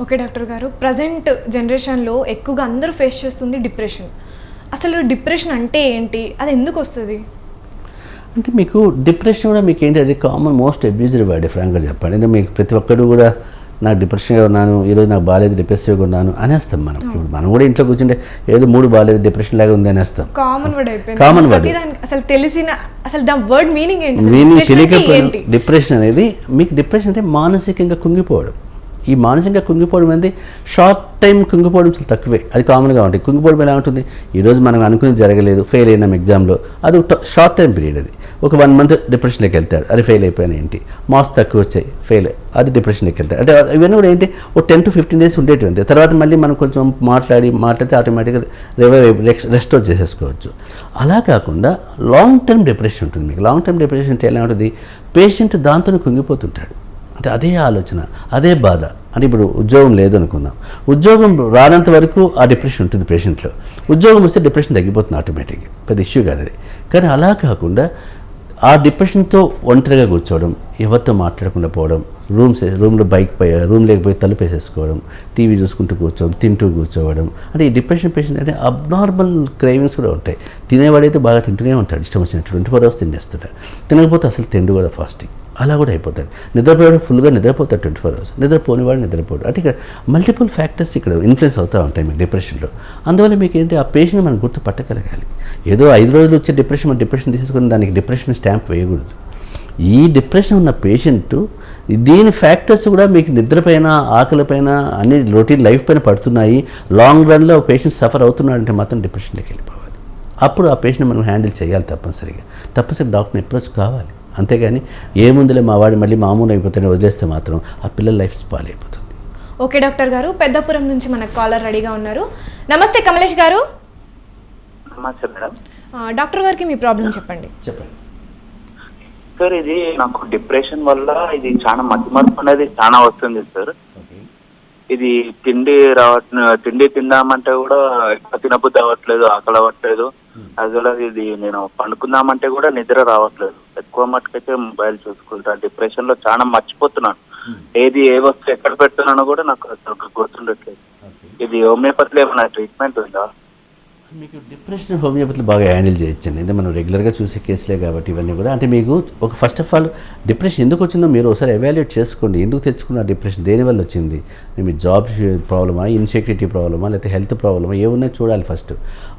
Okay doctor గారు, present జనరేషన్లో ఎక్కువగా అందరూ ఫేస్ చేస్తుంది డిప్రెషన్. అసలు డిప్రెషన్ అంటే ఏంటి, అది ఎందుకు వస్తుంది? అంటే మీకు డిప్రెషన్ కూడా మీకు ఏంటి, అది కామన్ మోస్ట్ అబ్యూజ్డ్ వర్డ్ ఫ్రాంక్గా చెప్పండి. అంటే మీకు ప్రతి ఒక్కరు కూడా నాకు డిప్రెషన్గా ఉన్నాను, ఈరోజు నాకు బాగాలేదు, డిప్రెసివ్గా ఉన్నాను అనేస్తాం. మనం ఇప్పుడు మనం కూడా ఇంట్లో కూర్చుంటే ఏదో మూడు బాగాలేదు, డిప్రెషన్ లాగా ఉంది అనేస్తాం. కామన్ వర్డ్ అయిపోయింది. Common word. అసలు తెలిసిన అసలు దాని వర్డ్ మీనింగ్ ఏంటి? మీనింగ్ తెలియకపోవడం. డిప్రెషన్ అనేది మీకు డిప్రెషన్ అంటే మానసికంగా కుంగిపోవడం. ఈ మానసికంగా కుంగిపోవడం అనేది షార్ట్ టైం కుంగిపోవడం చాలా తక్కువే, అది కామన్గా ఉంటుంది. కుంగిపోవడం ఎలా ఉంటుంది, ఈరోజు మనం అనుకుని జరగలేదు, ఫెయిల్ అయినాం ఎగ్జామ్లో, అది షార్ట్ టైం పీరియడ్. అది ఒక 1 month డిప్రెషన్లోకి వెళ్తాడు, అది ఫెయిల్ అయిపోయినా ఏంటి, మార్క్స్ తక్కువ వచ్చాయి, ఫెయిల్, అది డిప్రెషన్లోకి వెళ్తాడు. అంటే ఇవన్నీ కూడా ఏంటి, ఒక 10 to 15 days ఉండేటువంటి తర్వాత మళ్ళీ మనం కొంచెం మాట్లాడితే ఆటోమేటిక్గా రెస్ట్ చేసేసుకోవచ్చు. అలా కాకుండా లాంగ్ టర్మ్ డిప్రెషన్ ఉంటుంది. మీకు లాంగ్ టర్మ్ డిప్రెషన్ అంటే ఎలా ఉంటుంది, పేషెంట్ దాంతో కుంగిపోతుంటాడు. అంటే అదే ఆలోచన, అదే బాధ. అంటే ఇప్పుడు ఉద్యోగం లేదు అనుకుందాం, ఉద్యోగం రానంత వరకు ఆ డిప్రెషన్ ఉంటుంది పేషెంట్లో. ఉద్యోగం వస్తే డిప్రెషన్ తగ్గిపోతుంది ఆటోమేటిక్గా, పెద్ద ఇష్యూ కాదు అది. కానీ అలా కాకుండా ఆ డిప్రెషన్తో ఒంటరిగా కూర్చోవడం, ఎవరితో మాట్లాడకుండా పోవడం, రూమ్లో రూమ్ లేకపోయి తలుపు వేసేసుకోవడం, టీవీ చూసుకుంటూ కూర్చోవడం, తింటూ కూర్చోవడం. అంటే ఈ డిప్రెషన్ పేషెంట్ అంటే అబ్నార్మల్ క్రేవింగ్స్ కూడా ఉంటాయి. తినేవాడైతే బాగా తింటూనే ఉంటాడు, ఇష్టం వచ్చినట్టు 24 hours తినేస్తాడు. తినకపోతే అసలు తిండి కూడా ఫాస్టింగ్, అలా కూడా అయిపోతాడు. నిద్రపోయాడు, ఫుల్గా నిద్రపోతాడు 24 hours, నిద్రపోనివాడు నిద్రపోడు. అంటే ఇక్కడ మల్టిపుల్ ఫ్యాక్టర్స్ ఇక్కడ ఇన్ఫ్లుయెన్స్ అవుతూ ఉంటాయి మీకు డిప్రెషన్లో. అందువల్ల మీకు ఏంటి, ఆ పేషెంట్ మనం గుర్తుపట్టగలగాలి. ఏదో 5 రోజులు వచ్చే డిప్రెషన్, మన డిప్రెషన్ తీసుకుని దానికి డిప్రెషన్ స్టాంప్ వేయకూడదు. ఈ డిప్రెషన్ ఉన్న పేషెంట్ దీని ఫ్యాక్టర్స్ కూడా మీకు నిద్రపైన, ఆకలిపైన, అన్ని రొటీన్ లైఫ్ పైన పడుతున్నాయి, లాంగ్ రన్లో పేషెంట్ సఫర్ అవుతున్నాడంటే మాత్రం డిప్రెషన్లోకి వెళ్ళిపోవాలి. అప్పుడు ఆ పేషెంట్ మనం హ్యాండిల్ చేయాలి తప్పనిసరిగా డాక్టర్ని అప్రోచ్ కావాలి. అంతేగాని ఏముందిలే మా వాడు మళ్ళీ మామూలు అయిపోతాడని వదిలేస్తే మాత్రం ఆ పిల్లల లైఫ్ స్పాయిల్ అయిపోతుంది. ఓకే డాక్టర్ గారు, పెద్దపురం నుంచి మనకు కాలర్ రెడీగా ఉన్నారు. నమస్తే కమలేష్ గారు. నమస్తే మేడం. డాక్టర్ గారికి మీ ప్రాబ్లం చెప్పండి. సార్, ఇది నాకు డిప్రెషన్ వల్ల ఇది చాలా మతిమరుపు అనేది చాలా వస్తుంది సార్. ఇది తిండి తిందామంటే కూడా ఎక్కువ తినబుద్ధి అవ్వట్లేదు, ఆకలి అవ్వట్లేదు. అసలు ఇది నేను పండుకుందామంటే కూడా నిద్ర రావట్లేదు. ఎక్కువ మట్టుకైతే మొబైల్ చూసుకుంటా, డిప్రెషన్ లో చాలా మర్చిపోతున్నాను. ఏ వస్తువు ఎక్కడ పెడుతున్నానో కూడా నాకు అసలు గుర్తుండట్లేదు. ఇది హోమియోపతిలో ఏమైనా ట్రీట్మెంట్ ఉందా? మీకు డిప్రెషన్ హోమియోపతిలో బాగా హ్యాండిల్ చేయొచ్చండి. అంటే మనం రెగ్యులర్గా చూసే కేసులే కాబట్టి ఇవన్నీ కూడా. అంటే మీకు ఒక ఫస్ట్ ఆఫ్ ఆల్ డిప్రెషన్ ఎందుకు వచ్చిందో మీరు ఒకసారి ఎవాల్యుయేట్ చేసుకోండి. ఎందుకు తెచ్చుకున్న డిప్రెషన్, దేనివల్ల వచ్చింది, మీ జాబ్ ప్రాబ్లమా, ఇన్సెక్యూరిటీ ప్రాబ్లమా, లేకపోతే హెల్త్ ప్రాబ్లమా, ఏమున్నాయో చూడాలి ఫస్ట్.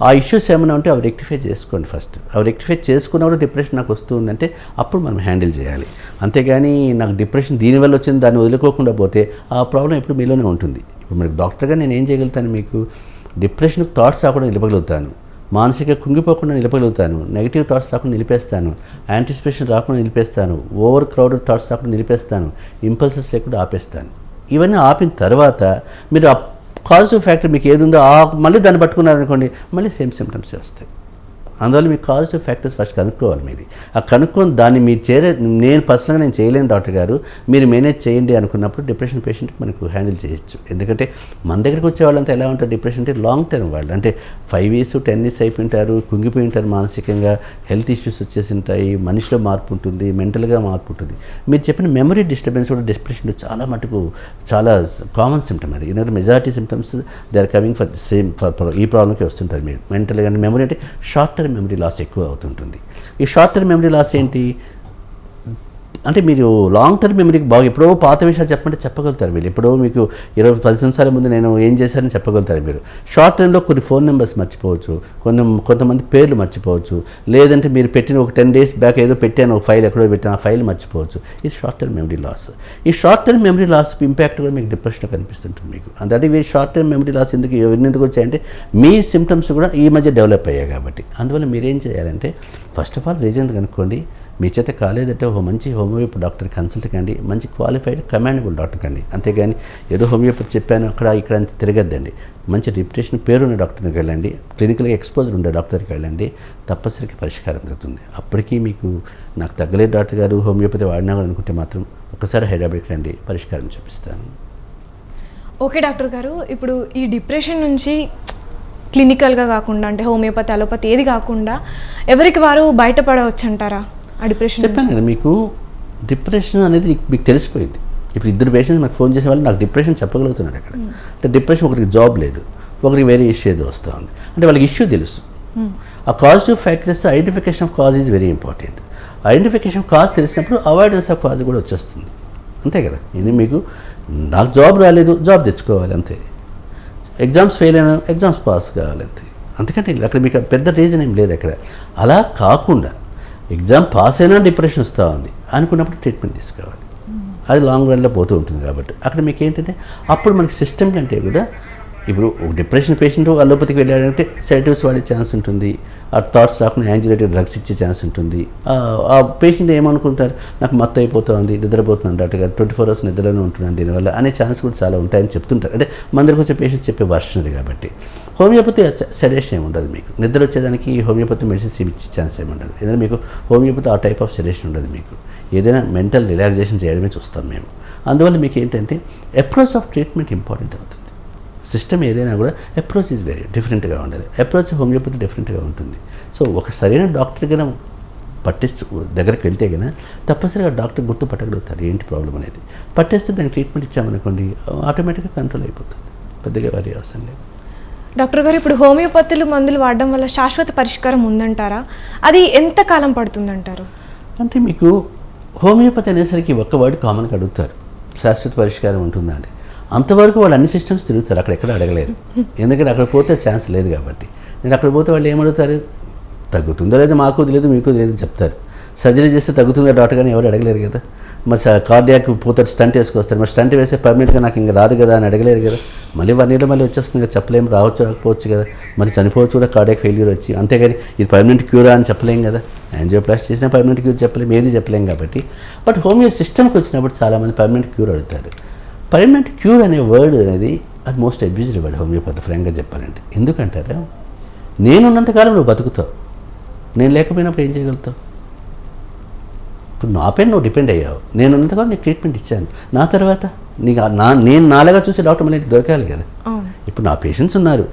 ఆ ఇష్యూస్ ఏమైనా ఉంటే అవి రెక్టిఫై చేసుకోండి ఫస్ట్. అవి రెక్టిఫై చేసుకున్నప్పుడు డిప్రెషన్ నాకు వస్తుందంటే అప్పుడు మనం హ్యాండిల్ చేయాలి. అంతేగాని నాకు డిప్రెషన్ దీనివల్ల వచ్చింది దాన్ని వదులుకోకుండా పోతే ఆ ప్రాబ్లం ఎప్పుడు మీలోనే ఉంటుంది. ఇప్పుడు మరి డాక్టర్గా నేను ఏం చేయగలుగుతాను, మీకు డిప్రెషన్కి థాట్స్ రాకుండా నిలపగలుగుతాను, మానసిక కుంగిపోకుండా నిలపగలుగుతాను, నెగిటివ్ థాట్స్ రాకుండా నిలిపేస్తాను, యాంటిసిపేషన్ రాకుండా నిలిపేస్తాను, ఓవర్ క్రౌడెడ్ థాట్స్ రాకుండా నిలిపేస్తాను, ఇంపల్సెస్ లేకుండా ఆపేస్తాను. ఇవన్నీ ఆపిన తర్వాత మీరు ఆ పాజిటివ్ ఫ్యాక్టర్ మీకు ఏది ఉందో మళ్ళీ దాన్ని పట్టుకున్నారనుకోండి, మళ్ళీ సేమ్ సిమ్టమ్సే వస్తాయి. అందువల్ల మీకు పాజిటివ్ ఫ్యాక్టర్స్ ఫస్ట్ కనుక్కోవాలి. మీది ఆ కనుక్కొని దాన్ని మీరు నేను పర్సనల్గా నేను చేయలేను డాక్టర్ గారు, మీరు మేనేజ్ చేయండి అనుకున్నప్పుడు డిప్రెషన్ పేషెంట్కి మనకు హ్యాండిల్ చేయొచ్చు. ఎందుకంటే మన దగ్గరికి వచ్చే వాళ్ళంతా ఎలా ఉంటారు, డిప్రెషన్ అంటే లాంగ్ టర్మ్ వాళ్ళు, అంటే 5 years 10 years అయిపోయింటారు, కుంగిపోయి ఉంటారు మానసికంగా, హెల్త్ ఇష్యూస్ వచ్చేసి ఉంటాయి, మనిషిలో మార్పు ఉంటుంది, మెంటల్గా మార్పు ఉంటుంది. మీరు చెప్పిన మెమరీ డిస్టర్బెన్స్ కూడా డిప్రెషన్లో చాలా మటుకు చాలా కామన్ సిమ్టమ్. అది ఎందుకంటే majority symptoms they are coming for same ఈ ప్రాబ్లంకి వస్తుంటారు. మీరు మెంటల్గా మెమరీ అంటే షార్ట్ టర్మ్ మెమరీ లాస్ ఎక్కువ అవుతుంటుంది. ఈ షార్ట్ టర్మ్ మెమరీ లాస్ ఏంటి అంటే, మీరు లాంగ్ టర్మ్ మెమరీకి బాగా ఎప్పుడో పాత విషయాలు చెప్పమంటే చెప్పగలుగుతారు. మీరు ఎప్పుడో మీకు 20-10 నిమిషాల ముందు నేను ఏం చేశానని చెప్పగలుగుతారు. మీరు షార్ట్ టర్మ్లో కొన్ని ఫోన్ నెంబర్స్ మర్చిపోవచ్చు, కొంతమంది పేర్లు మర్చిపోవచ్చు, లేదంటే మీరు పెట్టిన ఒక 10 days బ్యాక్ ఏదో పెట్టాను, ఒక ఫైల్ ఎక్కడో పెట్టాను, ఆ ఫైల్ మర్చిపోవచ్చు. ఇది షార్ట్ టర్మ్ మెమరీ లాస్. ఈ short term memory loss impact కూడా మీకు డిప్రెషన్లో కనిపిస్తుంటుంది. మీకు అంటే ఇవి షార్ట్ టర్మ్ మెమరీ లాస్ ఎందుకు వచ్చాయంటే మీ సిమ్టమ్స్ కూడా ఈ మధ్య డెవలప్ అయ్యాయి కాబట్టి. అందువల్ల మీరేం చేయాలంటే ఫస్ట్ ఆఫ్ ఆల్ రీజన్ కనుక్కోండి. మీ చేత కాలేదంటే ఒక మంచి హోమియోపతి డాక్టర్ కన్సల్ట్ కండి, మంచి క్వాలిఫైడ్ కమాండబుల్ డాక్టర్ కండి. అంతేగాని ఏదో హోమియోపతి చెప్పాను ఇక్కడ అంత తిరగద్దండి. మంచి రిప్యుటేషన్ పేరున్న డాక్టర్కి వెళ్ళండి, క్లినికల్గా ఎక్స్పోజర్ ఉండే డాక్టర్కి వెళ్ళండి, తప్పనిసరికి పరిష్కారం దొరుకుతుంది. అప్పటికీ మీకు నాకు తగ్గలేదు డాక్టర్ గారు, హోమియోపతి వాడినా అనుకుంటే మాత్రం ఒకసారి హైదరాబాద్కి రండి, పరిష్కారం చూపిస్తాను. ఓకే డాక్టర్ గారు, ఇప్పుడు ఈ డిప్రెషన్ నుంచి క్లినికల్గా కాకుండా అంటే హోమియోపతి, అలోపతి ఏది కాకుండా ఎవరికి వారు బయటపడవచ్చు అంటారా? ఆ డిప్రెషన్ చెప్పాను కదా మీకు, డిప్రెషన్ అనేది మీకు తెలిసిపోయింది. ఇప్పుడు ఇద్దరు పేషెంట్స్ నాకు ఫోన్ చేసే వాళ్ళు నాకు డిప్రెషన్ చెప్పగలుగుతున్నాడు అక్కడ. అంటే డిప్రెషన్ ఒకరికి జాబ్ లేదు, ఒకరికి వేరే ఇష్యూ ఏదో వస్తూ ఉంది, అంటే వాళ్ళకి ఇష్యూ తెలుసు. ఆ causative factors identification of cause is very important. Identification cause తెలిసినప్పుడు అవాయిడెన్స్ ఆఫ్ కాజ్ కూడా వచ్చేస్తుంది, అంతే కదా. ఇది మీకు నాకు జాబ్ రాలేదు, జాబ్ తెచ్చుకోవాలి అంతే. ఎగ్జామ్స్ ఫెయిల్ అయినా ఎగ్జామ్స్ పాస్ కావాలి అంతే. అందుకంటే అక్కడ మీకు పెద్ద రీజన్ ఏం లేదు అక్కడ. అలా కాకుండా ఎగ్జామ్ పాస్ అయినా డిప్రెషన్ వస్తూ ఉంది అనుకున్నప్పుడు ట్రీట్మెంట్ తీసుకోవాలి. అది లాంగ్ రన్లో పోతూ ఉంటుంది. కాబట్టి అక్కడ మీకు ఏంటంటే అప్పుడు మనకి సిస్టమ్ కంటే కూడా ఇప్పుడు డిప్రెషన్ పేషెంట్ అలోపతికి వెళ్ళాడంటే సెడేటివ్స్ వాడే ఛాన్స్ ఉంటుంది, ఆ థాట్స్ రాకుండా యాంగ్జైటీ డ్రగ్స్ ఇచ్చే ఛాన్స్ ఉంటుంది. ఆ పేషెంట్ ఏమనుకుంటారు, నాకు మత్తు అయిపోతుంది, నిద్రపోతున్నాను డాక్టర్ గారు, 24 hours నిద్రలోనే ఉంటున్నాను దీనివల్ల అనే ఛాన్స్ కూడా చాలా ఉంటాయని చెప్తుంటారు. అంటే మన దగ్గరకు వచ్చే పేషెంట్ చెప్పే వర్షన్ అది. కాబట్టి హోమియోపతి సెడేషన్ ఏమి ఉండదు మీకు. నిద్ర వచ్చేదానికి హోమియోపతి మెడిసిన్స్ ఇచ్చే ఛాన్స్ ఏమి ఉండదు. ఏదైనా మీకు హోమియోపతి ఆ టైప్ ఆఫ్ సెడేషన్ ఉండదు మీకు. ఏదైనా మెంటల్ రిలాక్సేషన్ చేయడమే చూస్తాం మేము. అందువల్ల మీకు ఏంటంటే అప్రోచ్ ఆఫ్ ట్రీట్మెంట్ ఇంపార్టెంట్ అవుతుంది. సిస్టమ్ ఏదైనా కూడా అప్రోచ్ ఈజ్ వెరీ డిఫరెంట్గా ఉండాలి. అప్రోచ్ హోమియోపతి డిఫరెంట్గా ఉంటుంది. సో ఒక సరైన డాక్టర్ కన్నా దగ్గరికి వెళ్తే కన్నా తప్పనిసరిగా డాక్టర్ గుర్తుపట్టగలుగుతారు ఏంటి ప్రాబ్లం అనేది. పట్టేస్తే దానికి ట్రీట్మెంట్ ఇచ్చామనుకోండి ఆటోమేటిక్గా కంట్రోల్ అయిపోతుంది, పెద్దగా వారి అవసరం లేదు. డాక్టర్ గారు, ఇప్పుడు హోమియోపతిలు మందులు వాడడం వల్ల శాశ్వత పరిష్కారం ఉందంటారా? అది ఎంత కాలం పడుతుందంటారు? అంటే మీకు హోమియోపతి అనేసరికి ఒక్క వర్డ్ కామన్గా అడుగుతారు, శాశ్వత పరిష్కారం ఉంటుందా అని. అంతవరకు వాళ్ళు అన్ని సిస్టమ్స్ తిరుగుతారు, అక్కడెక్కడ అడగలేరు. ఎందుకంటే అక్కడ పోతే ఛాన్స్ లేదు కాబట్టి. నేను అక్కడ పోతే వాళ్ళు ఏమడుగుతారు, తగ్గుతుందో లేదో మాకు తెలియదు మీకు తెలియదు చెప్తారు. సర్జరీ చేస్తే తగ్గుతుందా డాక్టర్ కానీ ఎవరు అడగలేరు కదా. మరి కార్డియాక్ పోతారు, స్టంట్ వేసుకొస్తారు, మరి స్టంట్ వేస్తే పర్మనెంట్గా నాకు ఇంకా రాదు కదా అని అడగలేరు కదా. మళ్ళీ 1 year మళ్ళీ వచ్చేస్తుంది కదా, చెప్పలేము, రావచ్చు రాకపోవచ్చు కదా, మరి చనిపోవచ్చు కూడా కార్డియాక్ ఫెయిల్యూర్ వచ్చి. అంతేగాని ఇది పర్మనెంట్ క్యూరా అని చెప్పలేం కదా. యాంజియోప్లాస్టీ చేసినా పర్మనెంట్ క్యూర్ చెప్పలేము, ఏది చెప్పలేం కాబట్టి. బట్ హోమియో సిస్టమ్కి వచ్చినప్పుడు చాలామంది పర్మనెంట్ క్యూర్ అడుగుతారు. పర్మనెంట్ క్యూర్ అనే వర్డ్ అనేది అది మోస్ట్ అబ్యూజ్డ్ వర్డ్ హోమియోపతి ఫ్రాంక్గా చెప్పాలంటే. ఎందుకంటారా, నేనున్నంతకాలం నువ్వు బతుకుతావు, నేను లేకపోయినప్పుడు ఏం చేయగలుగుతావు? ఇప్పుడు నా పైన నువ్వు డిపెండ్ అయ్యావు, నేనున్నంతకాలం నీకు ట్రీట్మెంట్ ఇచ్చాను, నా తర్వాత నీకు నేను నాలాగా చూసే డాక్టర్ మళ్ళీ నీకు దొరకాలి కదా. ఇప్పుడు నా పేషెంట్స్ ఉన్నారు,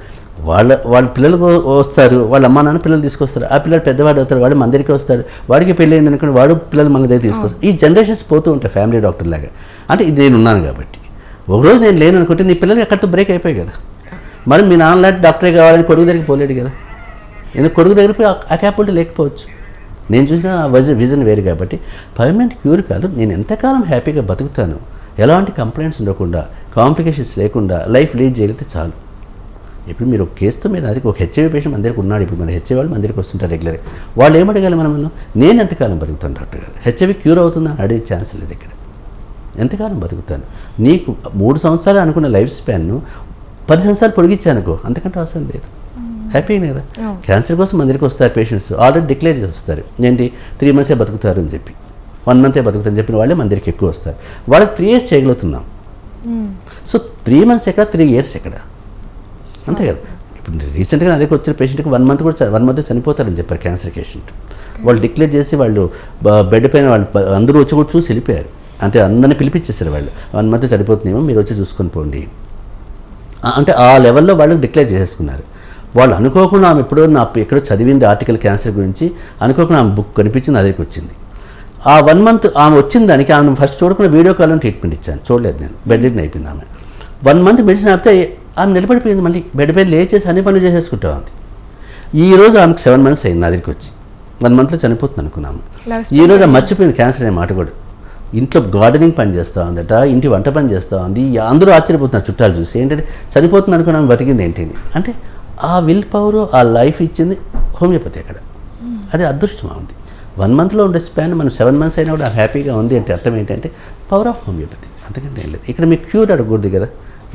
వాళ్ళ పిల్లలు వస్తారు, వాళ్ళ అమ్మా నాన్న పిల్లలు తీసుకొస్తారు, ఆ పిల్లలు పెద్దవాడు అవుతారు, వాడు మన దగ్గరికి వస్తాడు, వాడికి పెళ్ళి అయింది అనుకోండి, వాడు పిల్లలు మన దగ్గర తీసుకొస్తారు. ఈ జనరేషన్స్ పోతూ ఉంటాయి ఫ్యామిలీ డాక్టర్ లాగా. అంటే ఇది నేను ఉన్నాను కాబట్టి. ఒకరోజు నేను లేను అనుకుంటే నీ పిల్లలు ఎక్కడితో బ్రేక్ అయిపోయాయి కదా. మరి మీ నాన్న లాంటి డాక్టరే కావాలని కొడుకు దగ్గరికి పోలేడు కదా. ఎందుకు కొడుకు దగ్గర పోయి ఆ క్యాపబిలిటీ లేకపోవచ్చు. నేను చూసిన విజన్ వేరు కాబట్టి పర్మనెంట్ క్యూర్ కాదు. నేను ఎంతకాలం హ్యాపీగా బతుకుతాను, ఎలాంటి కంప్లైంట్స్ ఉండకుండా, కాంప్లికేషన్స్ లేకుండా లైఫ్ లీడ్ చేయగలిగితే చాలు. ఇప్పుడు మీరు ఒక కేసుతో మీద అది ఒక హెచ్ఐవి పేషెంట్ మన దగ్గరికి ఉన్నాడు. ఇప్పుడు మన హెచ్ఐవి వాళ్ళు మన దగ్గరికి వస్తుంటారు రెగ్యులర్గా. వాళ్ళు ఏమడగాలి మనల్ని, నేను ఎంతకాలం బతుకుతాను డాక్టర్ గారు, హెచ్ఐవి క్యూర్ అవుతుందని అడిగే ఛాన్స్ లేదు ఇక్కడ. ఎంతకాలం బతుకుతాను, నీకు 3 సంవత్సరాలు అనుకున్న లైఫ్ స్పాన్ను 10 సంవత్సరాలు పొడిగించానుకో, అంతకంటే అవసరం లేదు. హ్యాపీనే కదా. క్యాన్సర్ కోసం మన దగ్గరికి వస్తారు పేషెంట్స్, ఆల్రెడీ డిక్లేర్ చేసి వస్తారు, ఏంటి 3 months బతుకుతారు అని చెప్పి, 1 month బతుకుతారని చెప్పిన వాళ్ళే మన దగ్గరికి ఎక్కువ వస్తారు. వాళ్ళకి 3 years చేయగలుగుతున్నాం. సో 3 months ఎక్కడ, 3 years ఎక్కడ, అంతే కదా. ఇప్పుడు రీసెంట్గా నా దగ్గరికి వచ్చిన పేషెంట్కి 1 month కూడా 1 month చనిపోతారని చెప్పారు క్యాన్సర్ పేషెంట్. వాళ్ళు డిక్లేర్ చేసి వాళ్ళు బెడ్ పైన వాళ్ళు అందరూ వచ్చి కూడా చూసి వెళ్ళిపోయారు. అంటే అందరినీ పిలిపించేసారు వాళ్ళు, 1 month చనిపోతున్నామో మీరు వచ్చి చూసుకొని పోండి అంటే ఆ లెవెల్లో వాళ్ళు డిక్లేర్ చేసేసుకున్నారు. వాళ్ళు అనుకోకుండా ఆమె ఎక్కడో చదివింది ఆర్టికల్ క్యాన్సర్ గురించి, అనుకోకుండా ఆమె బుక్ కనిపించింది, నా దగ్గరికి వచ్చింది. ఆ 1 month ఆమె వచ్చిన దానికి ఆమె ఫస్ట్ చూడకుండా వీడియో కాల్లో ట్రీట్మెంట్ ఇచ్చాను, చూడలేదు నేను, బెడ్ రిడ్ని అయిపోయింది ఆమె. 1 month మెడిసిన్ ఆపితే ఆమె నిలబడిపోయింది, మళ్ళీ బెడ్ పైన లేచేసి అన్ని పనులు చేసేసుకుంటా ఉంది. ఈరోజు ఆమెకు 7 months అయింది నా దగ్గరికి వచ్చి, 1 monthలో చనిపోతుంది అనుకున్నాము. ఈరోజు ఆమె మర్చిపోయింది క్యాన్సర్ అనే మాట కూడా. ఇంట్లో గార్డెనింగ్ పని చేస్తూ ఉందట, ఇంటి వంట పని చేస్తూ ఉంది. అందరూ ఆశ్చర్యపోతున్నారు చుట్టాలు చూసి, ఏంటంటే చనిపోతుంది అనుకుని ఆమె బతికింది ఏంటి అంటే ఆ విల్ పవర్, ఆ లైఫ్ ఇచ్చింది హోమియోపతి అక్కడ. అది అదృష్టం ఉంది. 1 monthలో ఉండే స్పాన్ మనం 7 months అయినా కూడా హ్యాపీగా ఉంది అంటే అర్థం ఏంటంటే పవర్ ఆఫ్ హోమియోపతి, అంతకంటే ఏం లేదు. ఇక్కడ మీకు క్యూర్ అడగకూడదు కదా,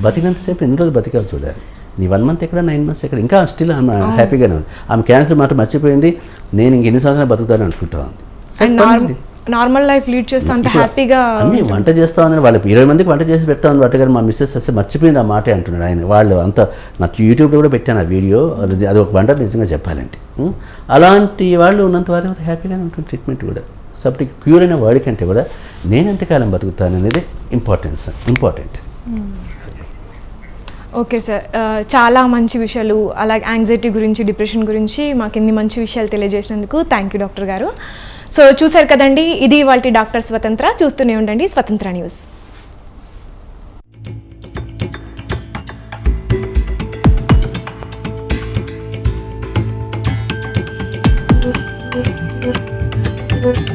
బతికినంతసేపు ఎన్ని రోజులు బతికావు చూడాలి. నీ 1 month ఎక్కడ, 9 months ఎక్కడ, ఇంకా స్టిల్ ఆమె హ్యాపీగానే ఉంది. ఆమె క్యాన్సర్ మాట మర్చిపోయింది, నేను ఇంక ఎన్ని సంవత్సరాలు బతుకుతాను అనుకుంటా ఉంది. నార్మల్ లైఫ్ లీడ్ చేస్తూ అంత హ్యాపీగా అన్నీ వంట చేస్తూ ఉందని వాళ్ళకి 20 మందికి వంట చేసి పెడతా ఉంది అట్ట. గారు మా మిస్సెస్ అసలు మర్చిపోయింది ఆ మాట అంటున్నాడు ఆయన. వాళ్ళు అంతా నాకు యూట్యూబ్లో కూడా పెట్టాను ఆ వీడియో, అది ఒక వంట నిజంగా చెప్పాలంటే. అలాంటి వాళ్ళు ఉన్నంత వారి హ్యాపీగానే ఉంటుంది ట్రీట్మెంట్ కూడా. సబ్టి క్యూర్ అయిన వాడి కంటే కూడా నేను ఎంతకాలం బతుకుతాను అనేది ఇంపార్టెంట్. ఓకే సార్, చాలా మంచి విషయాలు, అలాగే యాంగ్జైటీ గురించి, డిప్రెషన్ గురించి మాకు ఎన్ని మంచి విషయాలు తెలియజేసినందుకు థ్యాంక్ యూ డాక్టర్ గారు. సో చూసారు కదండి, ఇది ఇవాల్టి డాక్టర్ స్వతంత్ర. చూస్తూనే ఉండండి స్వతంత్ర న్యూస్. Thank you